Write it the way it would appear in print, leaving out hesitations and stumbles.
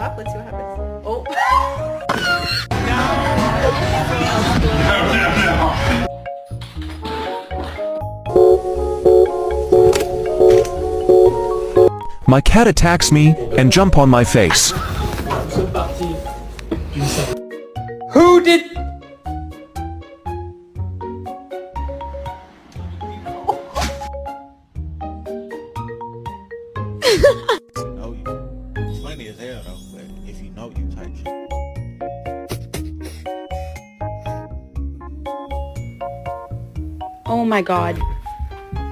up. Let's see what happens. Oh. My cat attacks me and jump on my face. Who did? Know you. It's funny as hell though, but if you know you type shit. Oh my god.